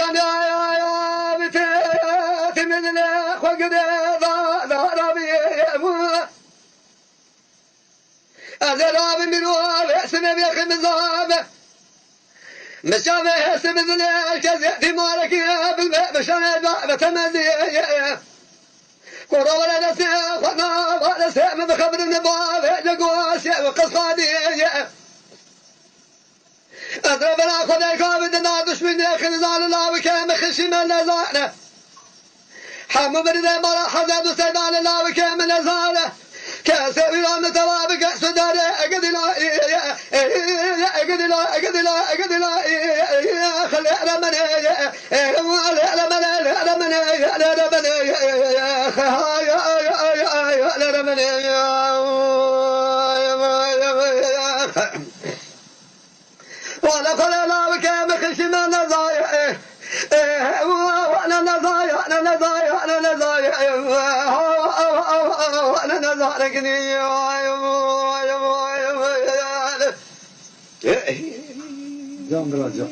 جانا يا بتات من الأخوة قد ضربي أزراب من وابع سنب يخي من ضابع مشابه سبذل الكذب في مالك بالمشان بتمدي قرى ولا نسيخ ولا سيم بخبر النباب لقواس وقصادي أضرب الأخذ الكابد الناقش من داخل زال الله وكام خشي من نزانه حمو برد مرا حزاد وسيدان الله وكام نزانه كاسوي رام توابق سدار أقد لا أقد لا أقد لا أقد لا خلي رمنا ولا خلا لا وكام خشي من نزايا وانا نزايا انا نزايا انا نزايا انا نزايا جام راجع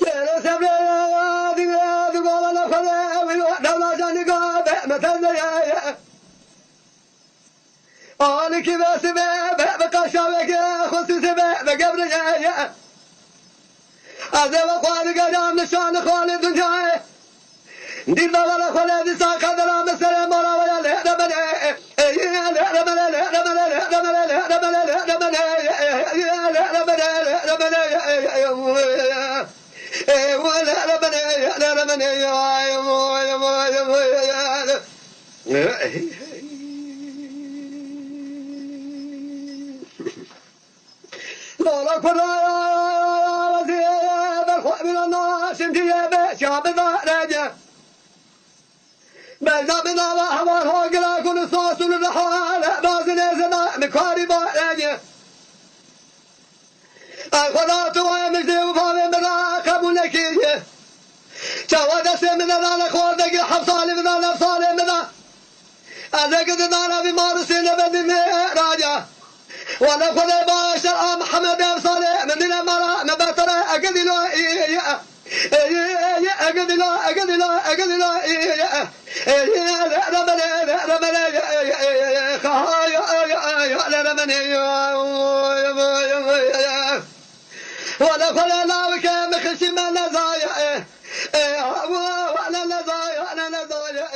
يا سبلا دغ دغ لا خلا ولا جاني مثلا يا أنا كذا سبب بقشاوك خصي سبب قبل يا هذا وقال قدام نشان خالد الدنيا دير ولا خالد ساق هذا مثلا مرا ولا لا ربنا لا ربنا لا ربنا لا ربنا لا ربنا لا ربنا لا ربنا لا ربنا ولا ربنا لا ربنا يا لا كنا بالخوف من الناس انتي بشعب ذا بلنا بنا وحوار هاقلا كل صاص الرحال بازن زمان مكاري بارجة الخلاط ومجدي وفاهم بنا قبول كيه جواد سمنا لا خوردك حفصالي بنا نفصالي بنا أذكر دانا بمارسين بدي راجع ولا خذ باشر محمد صالح من المرا نبتر أقدي لا أقدي لا أقدي لا أقدي لا ربنا ربنا خايا ربنا ولا خذ لا وكم خشم نزايا ولا نزايا أنا نزايا